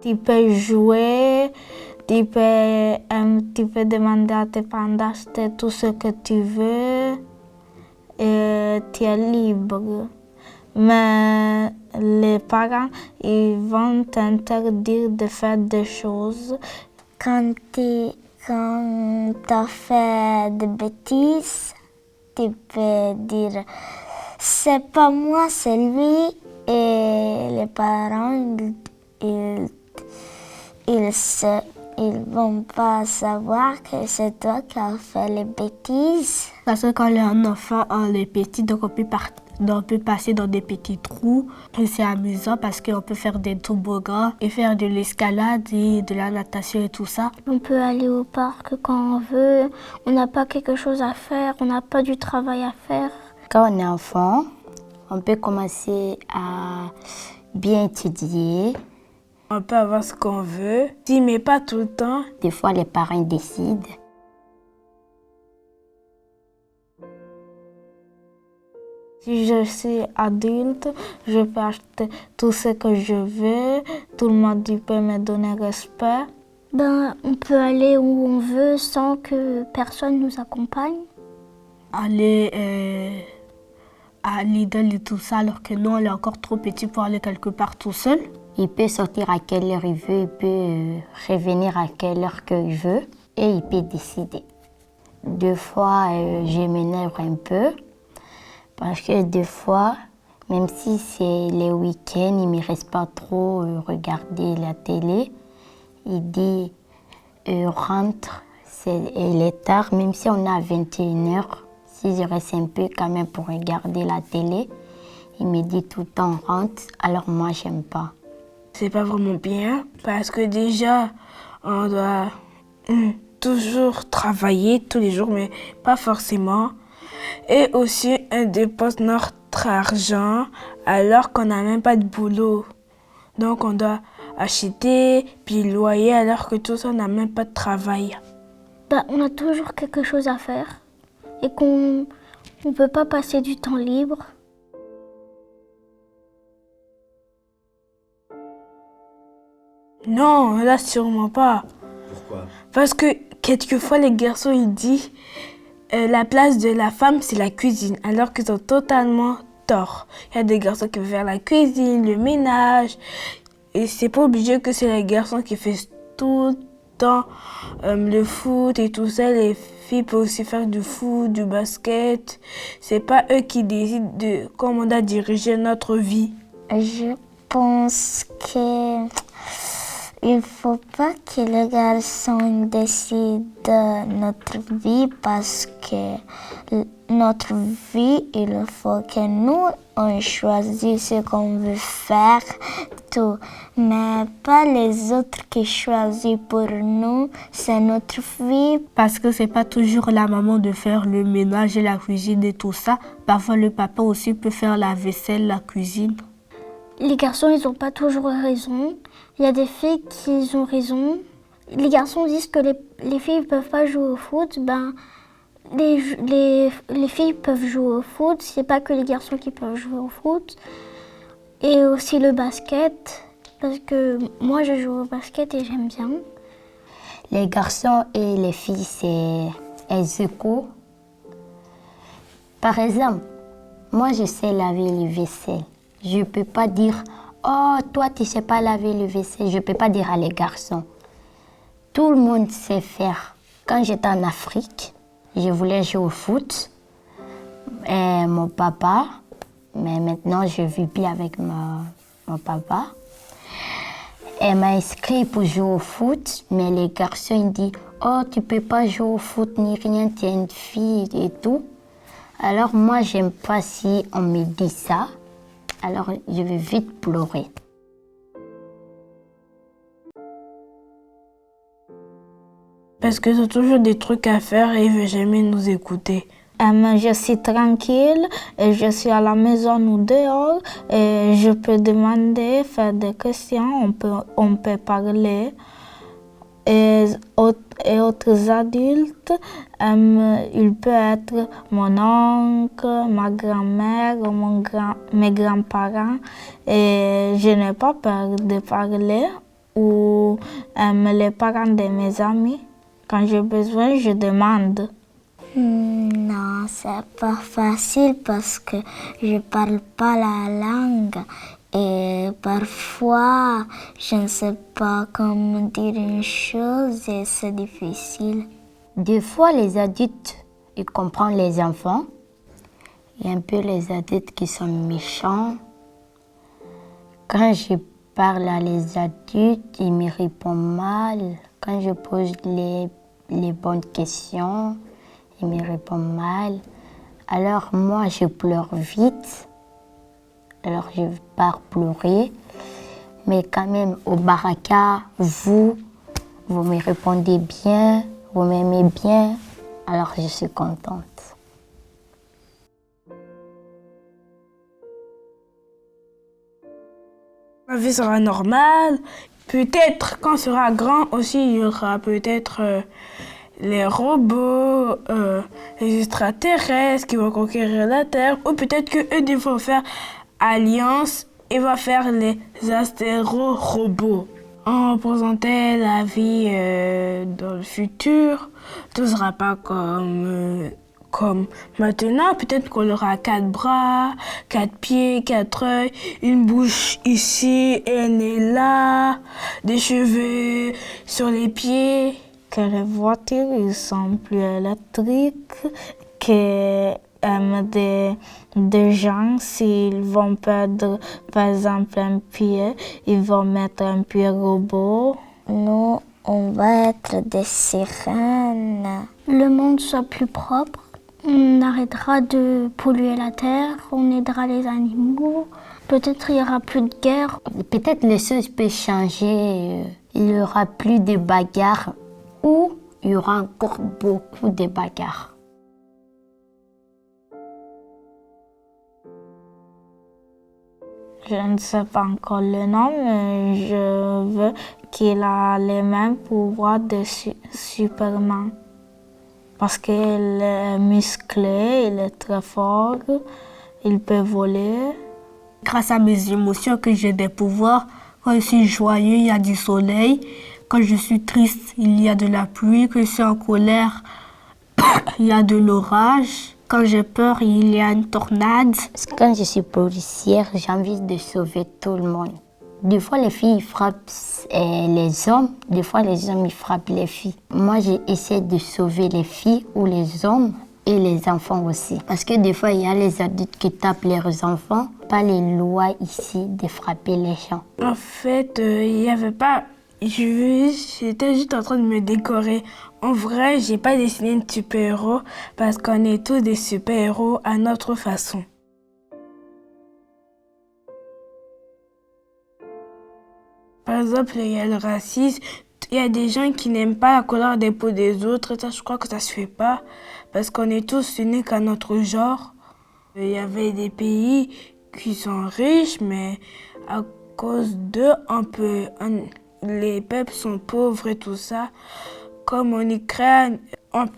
Tu peux jouer, tu peux demander à tes parents d'acheter tout ce que tu veux et tu es libre. Mais les parents, ils vont t'interdire de faire des choses. Quand tu as fait des bêtises, tu peux dire « c'est pas moi, c'est lui » et les parents, ils vont pas savoir que c'est toi qui as fait les bêtises. Parce que quand un enfant est petit, donc on peut passer dans des petits trous. Et c'est amusant parce qu'on peut faire des toboggans et faire de l'escalade et de la natation et tout ça. On peut aller au parc quand on veut. On n'a pas quelque chose à faire, on n'a pas du travail à faire. Quand on est enfant, on peut commencer à bien étudier. On peut avoir ce qu'on veut, mais pas tout le temps. Des fois, les parents décident. Si je suis adulte, je peux acheter tout ce que je veux. Tout le monde peut me donner respect. On peut aller où on veut sans que personne nous accompagne. Aller à Lidl et tout ça, alors que nous, on est encore trop petit pour aller quelque part tout seul. Il peut sortir à quelle heure il veut, il peut revenir à quelle heure qu'il veut et il peut décider. Des fois, je m'énerve un peu parce que des fois, même si c'est les week-ends, il ne me reste pas trop regarder la télé. Il dit rentre, il est tard, même si on est à 21h. Si je reste un peu quand même pour regarder la télé, il me dit tout le temps rentre, alors moi j'aime pas. C'est pas vraiment bien parce que déjà on doit toujours travailler tous les jours, mais pas forcément. Et aussi on dépense notre argent alors qu'on n'a même pas de boulot. Donc on doit acheter puis loyer alors que tout ça on n'a même pas de travail. On a toujours quelque chose à faire et qu'on ne peut pas passer du temps libre. Non, là sûrement pas. Pourquoi? Parce que quelquefois les garçons ils disent la place de la femme c'est la cuisine, alors qu'ils ont totalement tort. Il y a des garçons qui veulent faire la cuisine, le ménage, et c'est pas obligé que c'est les garçons qui font tout le temps le foot et tout ça. Les filles peuvent aussi faire du foot, du basket. C'est pas eux qui décident de comment on doit diriger notre vie. Je pense que il faut pas que les garçons décident notre vie parce que notre vie, il faut que nous, on choisisse ce qu'on veut faire, tout. Mais pas les autres qui choisissent pour nous, c'est notre vie. Parce que c'est pas toujours la maman de faire le ménage et la cuisine et tout ça. Parfois le papa aussi peut faire la vaisselle, la cuisine. Les garçons, ils n'ont pas toujours raison. Il y a des filles qui ont raison. Les garçons disent que les filles ne peuvent pas jouer au foot. Les filles peuvent jouer au foot. C'est pas que les garçons qui peuvent jouer au foot. Et aussi le basket. Parce que moi, je joue au basket et j'aime bien. Les garçons et les filles, c'est égaux. Par exemple, moi, je sais laver les vaisselles. Je ne peux pas dire « Oh, toi, tu ne sais pas laver le vaisselle ». Je ne peux pas dire à les garçons. Tout le monde sait faire. Quand j'étais en Afrique, je voulais jouer au foot. Et mon papa, mais maintenant je vis bien avec mon papa, elle m'a inscrit pour jouer au foot. Mais les garçons, ils disent « Oh, tu ne peux pas jouer au foot ni rien, tu es une fille et tout ». Alors moi, je n'aime pas si on me dit ça. Alors, je vais vite pleurer. Parce que c'est toujours des trucs à faire et ils ne veulent jamais nous écouter. Je suis tranquille, et je suis à la maison ou dehors, et je peux demander, faire des questions, on peut parler. Et autres adultes, ils peuvent être mon oncle, ma grand-mère ou mes grands-parents. Et je n'ai pas peur de parler ou les parents de mes amis. Quand j'ai besoin, je demande. Non, c'est pas facile parce que je parle pas la langue et parfois je ne sais pas comment dire une chose et c'est difficile. Des fois, les adultes, ils comprennent les enfants. Il y a un peu les adultes qui sont méchants. Quand je parle à les adultes, ils me répondent mal. Quand je pose les bonnes questions, ils me répondent mal. Alors moi, je pleure vite. Alors je pars pleurer. Mais quand même, au baraka, vous me répondez bien, vous m'aimez bien. Alors je suis contente. La vie sera normale. Peut-être quand on sera grand aussi, il y aura peut-être les robots, les extraterrestres qui vont conquérir la Terre. Ou peut-être qu'eux vont faire alliance et vont faire les astéro-robots. On représentait la vie dans le futur. Tout ne sera pas comme maintenant. Peut-être qu'on aura 4 bras, 4 pieds, 4 œils, une bouche ici et un nez là, des cheveux sur les pieds. Que les voitures ils sont plus électriques, que des gens, s'ils vont perdre par exemple un pied, ils vont mettre un pied robot. Nous, on va être des sirènes. Le monde soit plus propre. On arrêtera de polluer la terre, on aidera les animaux. Peut-être il n'y aura plus de guerre. Peut-être les choses peuvent changer. Il n'y aura plus de bagarres ou il y aura encore beaucoup de bagarres. Je ne sais pas encore le nom, mais je veux qu'il ait les mêmes pouvoirs de Superman. Parce qu'il est musclé, il est très fort, il peut voler. Grâce à mes émotions que j'ai des pouvoirs, quand je suis joyeux, il y a du soleil. Quand je suis triste, il y a de la pluie. Quand je suis en colère, il y a de l'orage. Quand j'ai peur, il y a une tornade. Quand je suis policière, j'ai envie de sauver tout le monde. Des fois, les filles frappent les hommes. Des fois, les hommes ils frappent les filles. Moi, j'essaie de sauver les filles ou les hommes et les enfants aussi. Parce que des fois, il y a les adultes qui tapent leurs enfants. Pas les lois ici de frapper les gens. En fait, il n'y avait pas... J'étais juste en train de me décorer. En vrai, j'ai pas dessiné de super-héros parce qu'on est tous des super-héros à notre façon. Par exemple, il y a le racisme. Il y a des gens qui n'aiment pas la couleur des peaux des autres. Ça, je crois que ça se fait pas parce qu'on est tous uniques à notre genre. Il y avait des pays qui sont riches, mais à cause d'eux, les peuples sont pauvres et tout ça. Comme en Ukraine,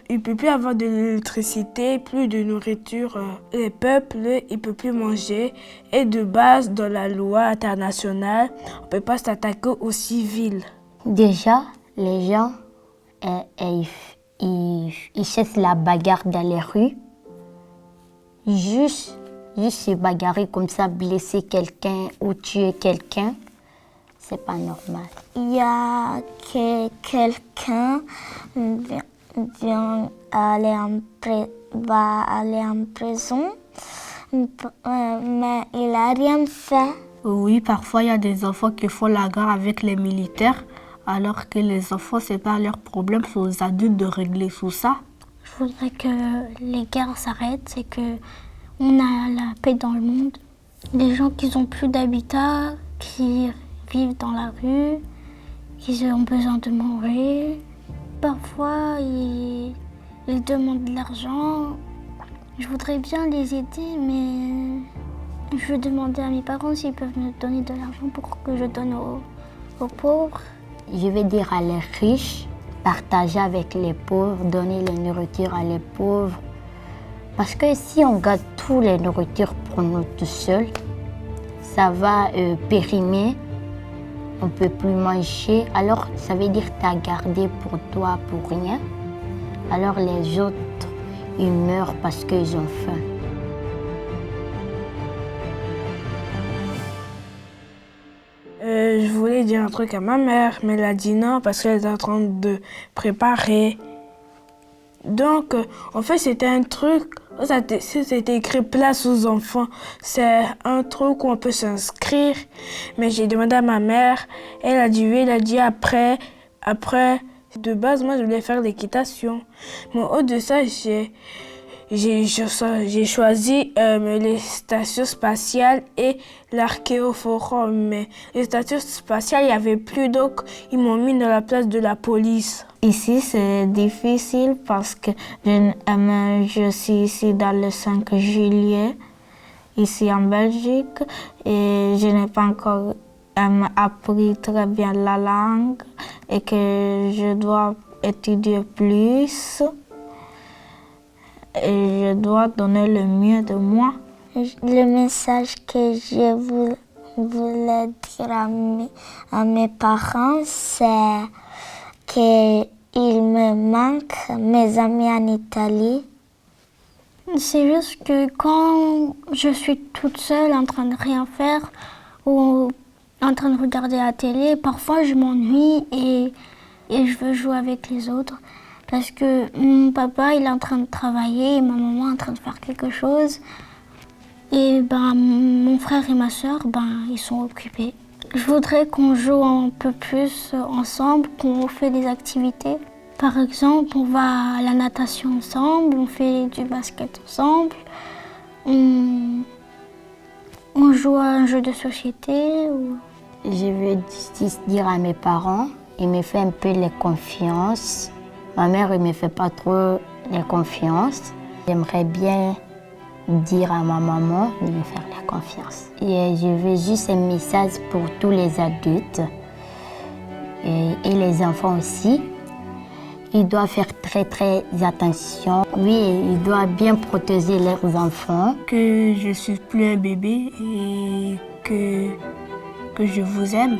il ne peut plus avoir de l'électricité, plus de nourriture. Les peuples, ils ne peuvent plus manger. Et de base, dans la loi internationale, on ne peut pas s'attaquer aux civils. Déjà, les gens, ils cherchent la bagarre dans les rues. Juste se bagarrer comme ça, blesser quelqu'un ou tuer quelqu'un. C'est pas normal. Il y a que quelqu'un va aller en prison, mais il n'a rien fait. Oui, parfois il y a des enfants qui font la guerre avec les militaires, alors que les enfants, c'est pas leur problème, c'est aux adultes de régler tout ça. Je voudrais que les guerres s'arrêtent et qu'on a la paix dans le monde. Les gens qui n'ont plus d'habitat, qui vivent dans la rue, qui ont besoin de manger. Parfois, ils demandent de l'argent. Je voudrais bien les aider, mais je vais demander à mes parents s'ils peuvent me donner de l'argent pour que je donne aux pauvres. Je vais dire à les riches, partager avec les pauvres, donner la nourriture à les pauvres. Parce que si on garde toutes les nourritures pour nous tout seuls, ça va périmer on ne peut plus manger. Alors, ça veut dire que tu as gardé pour toi pour rien. Alors, les autres, ils meurent parce qu'ils ont faim. Je voulais dire un truc à ma mère, mais elle a dit non parce qu'elle est en train de préparer. Donc, en fait, c'était un truc, c'était écrit place aux enfants. C'est un truc où on peut s'inscrire. Mais j'ai demandé à ma mère, elle a dit oui, elle a dit après. De base, moi, je voulais faire l'équitation. Mais au-delà de ça, j'ai choisi les stations spatiales et l'archéoforum. Mais les stations spatiales, il n'y avait plus, donc ils m'ont mis dans la place de la police. Ici, c'est difficile parce que je suis ici dans le 5 juillet, ici en Belgique, et je n'ai pas encore appris très bien la langue et que je dois étudier plus. Et je dois donner le mieux de moi. Le message que je voulais dire à mes parents, c'est qu'il me manque mes amis en Italie. C'est juste que quand je suis toute seule en train de rien faire ou en train de regarder la télé, parfois je m'ennuie et je veux jouer avec les autres. Parce que mon papa, il est en train de travailler et ma maman est en train de faire quelque chose. Et mon frère et ma soeur, ils sont occupés. Je voudrais qu'on joue un peu plus ensemble, qu'on fait des activités. Par exemple, on va à la natation ensemble, on fait du basket ensemble, on joue à un jeu de société. Je veux juste dire à mes parents, ils me font un peu les confiances. Ma mère ne me fait pas trop la confiance. J'aimerais bien dire à ma maman de me faire la confiance. Et je veux juste un message pour tous les adultes et les enfants aussi. Ils doivent faire très très attention. Oui, ils doivent bien protéger leurs enfants. Que je suis plus un bébé et que je vous aime.